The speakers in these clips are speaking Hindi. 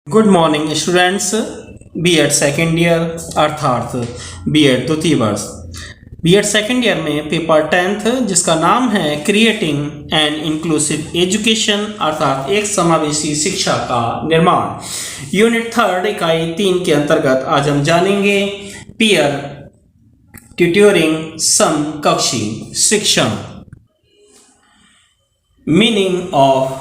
Good morning students. BEd second year अर्थात बीएड द्वितीय वर्ष बीएड सेकेंड ईयर में पेपर 10th जिसका नाम है क्रिएटिंग एन इंक्लूसिव एजुकेशन अर्थात एक समावेशी शिक्षा का निर्माण, यूनिट 3 इकाई 3 के अंतर्गत आज हम जानेंगे पीयर ट्यूटरिंग समकक्षी शिक्षण। मीनिंग ऑफ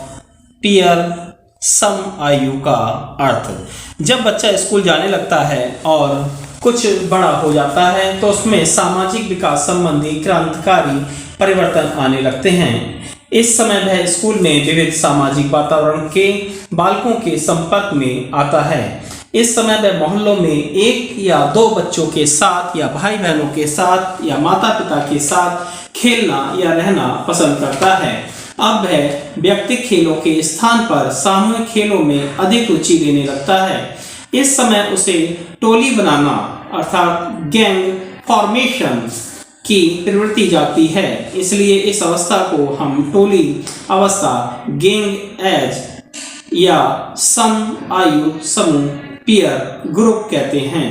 पीयर सम आयु का अर्थ। जब बच्चा स्कूल जाने लगता है और कुछ बड़ा हो जाता है तो उसमें सामाजिक विकास संबंधी क्रांतिकारी परिवर्तन आने लगते हैं। इस समय वह स्कूल में विविध सामाजिक वातावरण के बालकों के संपर्क में आता है। इस समय वह मोहल्लों में एक या दो बच्चों के साथ या भाई बहनों के साथ या माता पिता के साथ खेलना या रहना पसंद करता है। अब वह व्यक्तिगत खेलों के स्थान पर सामूहिक खेलों में अधिक रुचि लेने लगता है। इस समय उसे टोली बनाना अर्थात गैंग फॉर्मेशन की प्रवृत्ति जाती है, इसलिए इस अवस्था को हम टोली अवस्था गैंग एज या सम आयु समूह पीयर ग्रुप कहते हैं।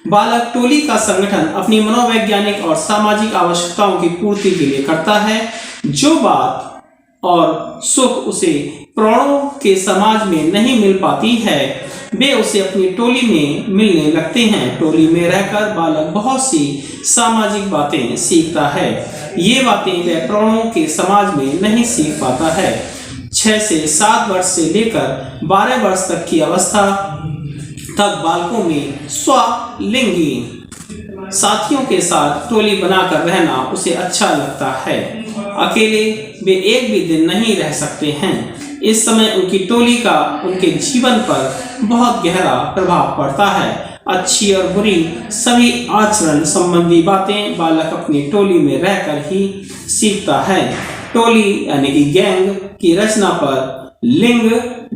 बालक टोली का संगठन अपनी मनोवैज्ञानिक और सामाजिक आवश्यकताओं की पूर्ति के लिए करता है। जो बात और सुख उसे प्राणों के समाज में नहीं मिल पाती है वे उसे अपनी टोली में मिलने लगते हैं। टोली में रहकर बालक बहुत सी सामाजिक बातें सीखता है। ये बातें वह प्राणों के समाज में नहीं सीख पाता है। 6 से 7 वर्ष से लेकर 12 वर्ष तक की अवस्था तक बालकों में स्वलिंगी साथियों के साथ टोली बनाकर रहना उसे अच्छा लगता है। अकेले वे एक भी दिन नहीं रह सकते हैं। इस समय उनकी टोली का उनके जीवन पर बहुत गहरा प्रभाव पड़ता है। अच्छी और बुरी सभी आचरण संबंधी बातें बालक अपनी टोली में रहकर ही सीखता है। टोली यानी कि गैंग की रचना पर लिंग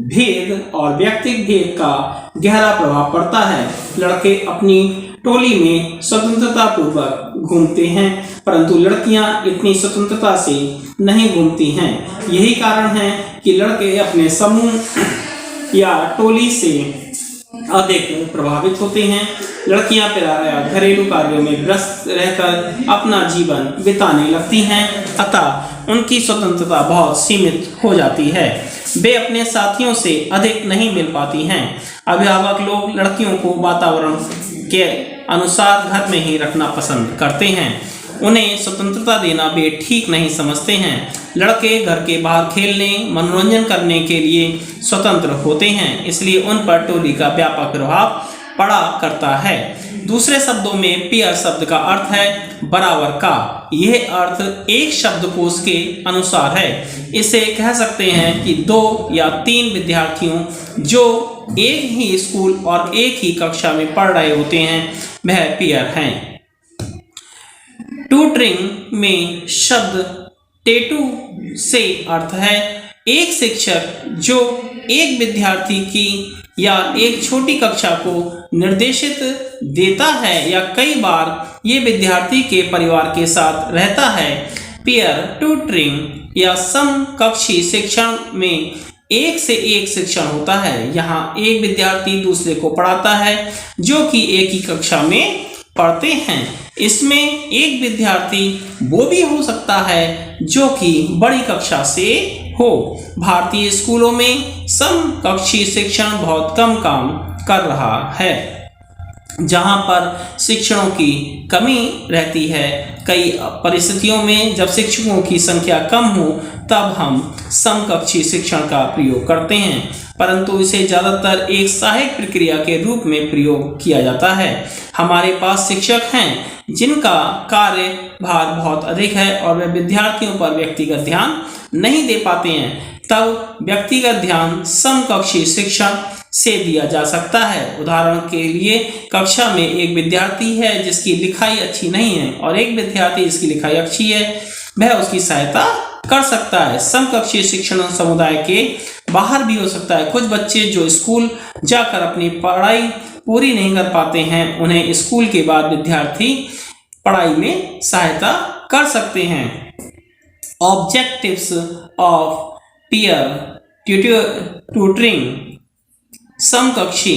भेद और व्यक्तिगत भेद का गहरा प्रभाव पड़ता है। लड़के अपनी टोली में स्वतंत्रता पूर्वक घूमते हैं, परंतु लड़कियां इतनी स्वतंत्रता से नहीं घूमती हैं। यही कारण है कि लड़के अपने समूह या टोली से अधिक प्रभावित होते हैं। लड़कियां प्रायः घरेलू कार्यों में व्यस्त रहकर अपना जीवन बिताने लगती हैं, अतः उनकी स्वतंत्रता बहुत सीमित हो जाती है। वे अपने साथियों से अधिक नहीं मिल पाती हैं। अभिभावक लोग लड़कियों को वातावरण के अनुसार घर में ही रखना पसंद करते हैं। उन्हें स्वतंत्रता देना वे ठीक नहीं समझते हैं। लड़के घर के बाहर खेलने मनोरंजन करने के लिए स्वतंत्र होते हैं, इसलिए उन पर टोली का व्यापक प्रभाव पड़ा करता है। दूसरे शब्दों में पीयर शब्द का अर्थ है बराबर का। यह अर्थ एक शब्दकोश के अनुसार है। इसे कह सकते हैं कि 2 या 3 विद्यार्थियों जो एक ही स्कूल और एक ही कक्षा में पढ़ रहे होते हैं वह पीयर हैं। ट्यूटरिंग में शब्द टेटू से अर्थ है एक शिक्षक जो एक विद्यार्थी की या एक छोटी कक्षा को निर्देशित देता है या कई बार ये विद्यार्थी के परिवार के साथ रहता है। पीयर ट्यूटरिंग या समकक्षी शिक्षण में एक से एक शिक्षण होता है। यहाँ एक विद्यार्थी दूसरे को पढ़ाता है जो कि एक ही कक्षा में पढ़ते हैं। इसमें एक विद्यार्थी वो भी हो सकता है जो कि बड़ी कक्षा से हो। भारतीय स्कूलों में समकक्षी शिक्षण बहुत कम काम कर रहा है। जहाँ पर शिक्षकों की कमी रहती है, कई परिस्थितियों में जब शिक्षकों की संख्या कम हो तब हम समकक्षी शिक्षण का प्रयोग करते हैं, परंतु इसे ज़्यादातर एक सहायक प्रक्रिया के रूप में प्रयोग किया जाता है। हमारे पास शिक्षक हैं जिनका कार्य भार बहुत अधिक है और वे विद्यार्थियों पर व्यक्तिगत ध्यान नहीं दे पाते हैं, तब व्यक्तिगत ध्यान समकक्षी शिक्षण से दिया जा सकता है। उदाहरण के लिए कक्षा में एक विद्यार्थी है जिसकी लिखाई अच्छी नहीं है और एक विद्यार्थी जिसकी लिखाई अच्छी है, वह उसकी सहायता कर सकता है। समकक्षी शिक्षण समुदाय के बाहर भी हो सकता है। कुछ बच्चे जो स्कूल जाकर अपनी पढ़ाई पूरी नहीं कर पाते हैं, उन्हें स्कूल के बाद विद्यार्थी पढ़ाई में सहायता कर सकते हैं। ऑब्जेक्टिव्स ऑफ पीयर ट्यूटरिंग समकक्षी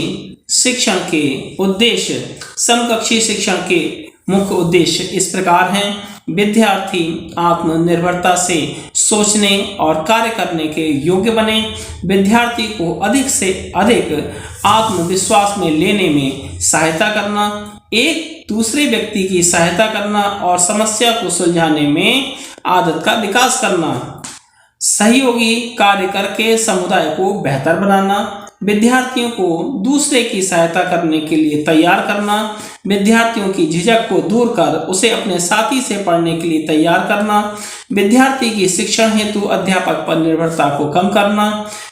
शिक्षण के उद्देश्य। समकक्षी शिक्षण के मुख्य उद्देश्य इस प्रकार हैं। विद्यार्थी आत्मनिर्भरता से सोचने और कार्य करने के योग्य बने। विद्यार्थी को अधिक से अधिक आत्मविश्वास में लेने में सहायता करना। एक दूसरे व्यक्ति की सहायता करना और समस्या को सुलझाने में आदत का विकास करना। सहयोगी कार्य करके समुदाय को बेहतर बनाना। विद्यार्थियों को दूसरे की सहायता करने के लिए तैयार करना। विद्यार्थियों की झिझक को दूर कर उसे अपने साथी से पढ़ने के लिए तैयार करना। विद्यार्थी की शिक्षण हेतु अध्यापक पर निर्भरता को कम करना।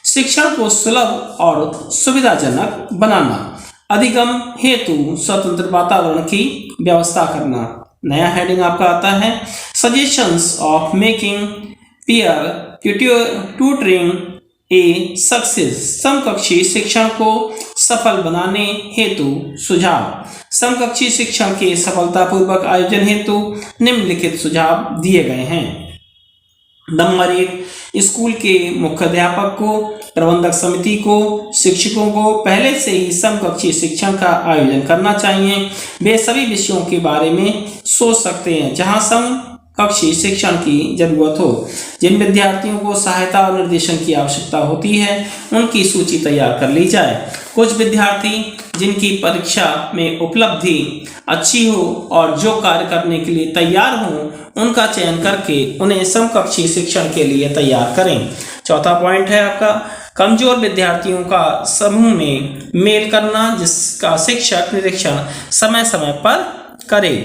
शिक्षण को सुलभ और सुविधाजनक बनाना। अधिगम हेतु स्वतंत्र वातावरण की व्यवस्था करना। नया हेडिंग आपका आता है suggestions of making peer tutoring a success. समकक्षी शिक्षण को सफल बनाने हेतु सुझाव। समकक्षी शिक्षण के सफलतापूर्वक आयोजन हेतु निम्नलिखित सुझाव दिए गए हैं। नंबर 1, स्कूल के मुख्याध्यापक को, प्रबंधक समिति को, शिक्षकों को पहले से ही समकक्षी शिक्षण का आयोजन करना चाहिए। वे सभी विषयों के बारे में सोच सकते हैं जहां समकक्षी शिक्षण की जरूरत हो। जिन विद्यार्थियों को सहायता और निर्देशन की आवश्यकता होती है उनकी सूची तैयार कर ली जाए। कुछ विद्यार्थी जिनकी परीक्षा में उपलब्धि अच्छी हो और जो कार्य करने के लिए तैयार हों उनका चयन करके उन्हें समकक्षी शिक्षण के लिए तैयार करें। चौथा पॉइंट है आपका कमजोर विद्यार्थियों का समूह में मेल करना जिसका शिक्षक निरीक्षण समय समय पर करे।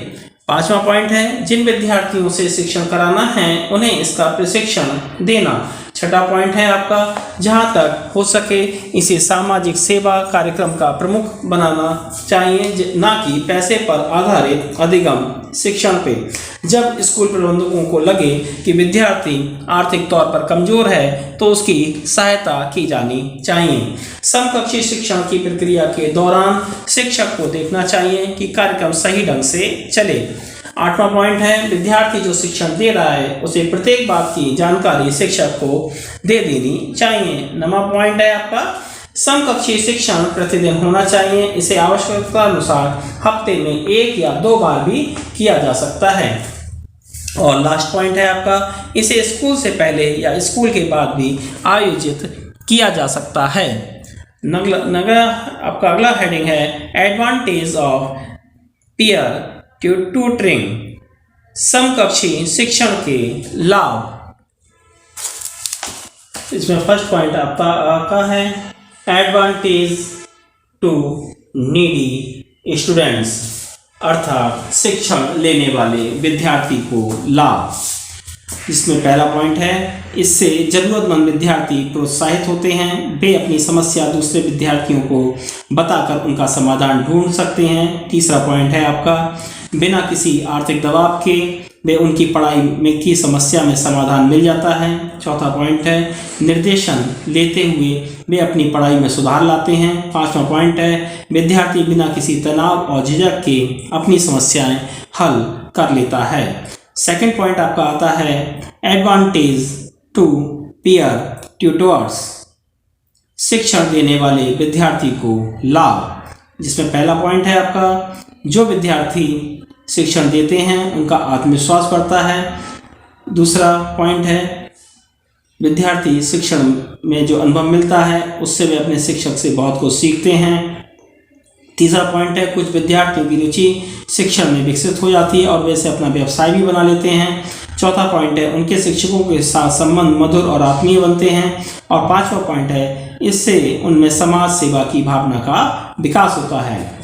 पांचवा पॉइंट है जिन विद्यार्थियों से शिक्षण कराना है उन्हें इसका प्रशिक्षण देना। छठा पॉइंट है आपका जहां तक हो सके इसे सामाजिक सेवा कार्यक्रम का प्रमुख बनाना चाहिए ना कि पैसे पर आधारित अधिगम शिक्षण पे। जब स्कूल प्रबंधकों को लगे कि विद्यार्थी आर्थिक तौर पर कमजोर है तो उसकी सहायता की जानी चाहिए। समकक्षी शिक्षण की प्रक्रिया के दौरान शिक्षक को देखना चाहिए कि कार्यक्रम सही ढंग से चले। आठवां पॉइंट है विद्यार्थी जो शिक्षण दे रहा है उसे प्रत्येक बात की जानकारी शिक्षक को दे देनी चाहिए। नौवां पॉइंट है आपका समकक्षी शिक्षण प्रतिदिन होना चाहिए। इसे आवश्यकता अनुसार हफ्ते में 1 या 2 बार भी किया जा सकता है। और लास्ट पॉइंट है आपका इसे स्कूल से पहले या स्कूल के बाद भी आयोजित किया जा सकता है। आपका अगला हेडिंग है एडवांटेज ऑफ पीयर ट्यूटरिंग। समकक्षी शिक्षण के लाभ। इसमें फर्स्ट पॉइंट आपका है एडवांटेज टू नीडी स्टूडेंट्स अर्थात शिक्षण लेने वाले विद्यार्थी को लाभ। इसमें पहला पॉइंट है इससे जरूरतमंद विद्यार्थी प्रोत्साहित होते हैं। वे अपनी समस्या दूसरे विद्यार्थियों को बताकर उनका समाधान ढूंढ सकते हैं। तीसरा पॉइंट है आपका बिना किसी आर्थिक दबाव के वे उनकी पढ़ाई में की समस्या में समाधान मिल जाता है। चौथा पॉइंट है निर्देशन लेते हुए वे अपनी पढ़ाई में सुधार लाते हैं। पांचवा पॉइंट है विद्यार्थी बिना किसी तनाव और झिझक के अपनी समस्याएं हल कर लेता है। सेकंड पॉइंट आपका आता है एडवांटेज टू पीयर ट्यूटर्स। शिक्षण देने वाले विद्यार्थी को लाभ। जिसमें पहला पॉइंट है आपका जो विद्यार्थी शिक्षण देते हैं उनका आत्मविश्वास बढ़ता है। दूसरा पॉइंट है विद्यार्थी शिक्षण में जो अनुभव मिलता है उससे वे अपने शिक्षक से बहुत कुछ सीखते हैं। तीसरा पॉइंट है कुछ विद्यार्थियों की रुचि शिक्षण में विकसित हो जाती है और वे इसे अपना व्यवसाय भी बना लेते हैं। चौथा पॉइंट है उनके शिक्षकों के साथ संबंध मधुर और आत्मीय बनते हैं। और पांचवा पॉइंट है इससे उनमें समाज सेवा की भावना का विकास होता है।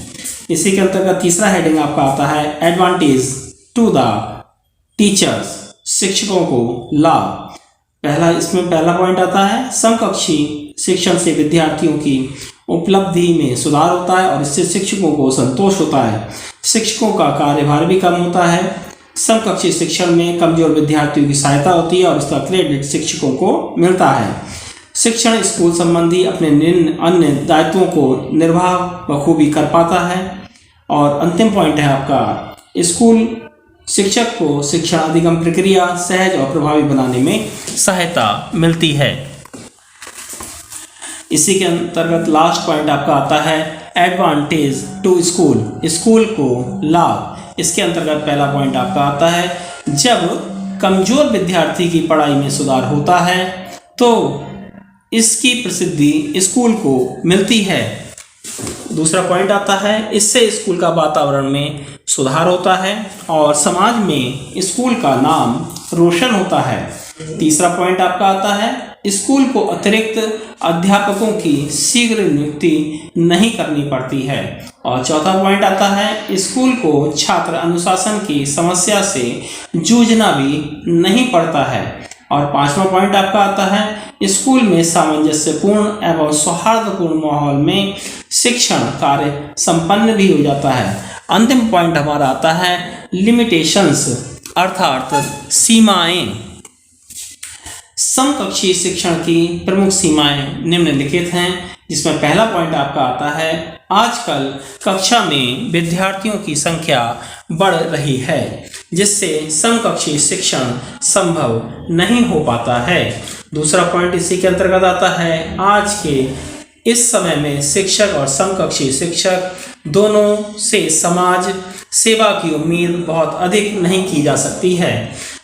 इसी के अंतर्गत तीसरा हेडिंग आपका आता है एडवांटेज टू द टीचर्स। शिक्षकों को लाभ। इसमें पहला पॉइंट आता है समकक्षी शिक्षण से विद्यार्थियों की उपलब्धि में सुधार होता है और इससे शिक्षकों को संतोष होता है। शिक्षकों का कार्यभार भी कम होता है। समकक्षी शिक्षण में कमजोर विद्यार्थियों की सहायता होती है और इसका क्रेडिट शिक्षकों को मिलता है। शिक्षण स्कूल संबंधी अपने अन्य दायित्वों को निर्वाह बखूबी कर पाता है। और अंतिम पॉइंट है आपका स्कूल शिक्षक को शिक्षण अधिगम प्रक्रिया सहज और प्रभावी बनाने में सहायता मिलती है। इसी के अंतर्गत लास्ट पॉइंट आपका आता है एडवांटेज टू स्कूल, स्कूल को लाभ। इसके अंतर्गत पहला पॉइंट आपका आता है जब कमजोर विद्यार्थी की पढ़ाई में सुधार होता है तो इसकी प्रसिद्धि स्कूल को मिलती है। दूसरा पॉइंट आता है इससे स्कूल का वातावरण में सुधार होता है और समाज में स्कूल का नाम रोशन होता है। तीसरा पॉइंट आपका आता है स्कूल को अतिरिक्त अध्यापकों की शीघ्र नियुक्ति नहीं करनी पड़ती है। और चौथा पॉइंट आता है स्कूल को छात्र अनुशासन की समस्या से जूझना भी नहीं पड़ता है। और पांचवा पॉइंट आपका आता है स्कूल में सामंजस्यपूर्ण एवं सौहार्दपूर्ण माहौल में शिक्षण कार्य संपन्न भी हो जाता है। अंतिम पॉइंट हमारा आता है लिमिटेशंस अर्थात सीमाएं। समकक्षीय शिक्षण की प्रमुख सीमाएं निम्नलिखित हैं, जिसमें पहला पॉइंट आपका आता है आजकल कक्षा में विद्यार्थियों की संख्या बढ़ रही है जिससे समकक्षीय शिक्षण संभव नहीं हो पाता है। दूसरा पॉइंट इसी के अंतर्गत आता है आज के इस समय में शिक्षक और समकक्षीय शिक्षक दोनों से समाज सेवा की उम्मीद बहुत अधिक नहीं की जा सकती है।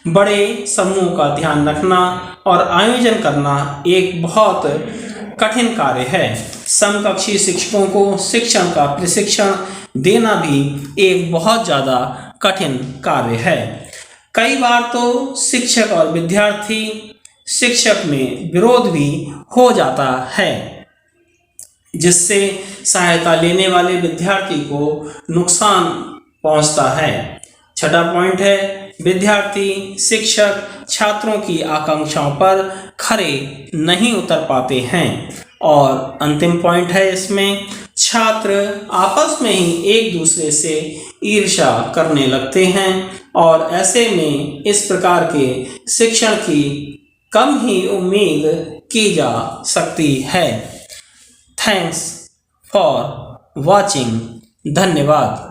बड़े समूह का ध्यान रखना और आयोजन करना एक बहुत कठिन कार्य है। समकक्षीय शिक्षकों को शिक्षण का प्रशिक्षण देना भी एक बहुत ज़्यादा कठिन कार्य है। कई बार तो शिक्षक और विद्यार्थी शिक्षक में विरोध भी हो जाता है जिससे सहायता लेने वाले विद्यार्थी को नुकसान पहुंचता है। छठा पॉइंट है विद्यार्थी शिक्षक छात्रों की आकांक्षाओं पर खरे नहीं उतर पाते हैं। और अंतिम पॉइंट है इसमें छात्र आपस में ही एक दूसरे से ईर्ष्या करने लगते हैं और ऐसे में इस प्रकार के शिक्षण की कम ही उम्मीद की जा सकती है। Thanks for watching. धन्यवाद।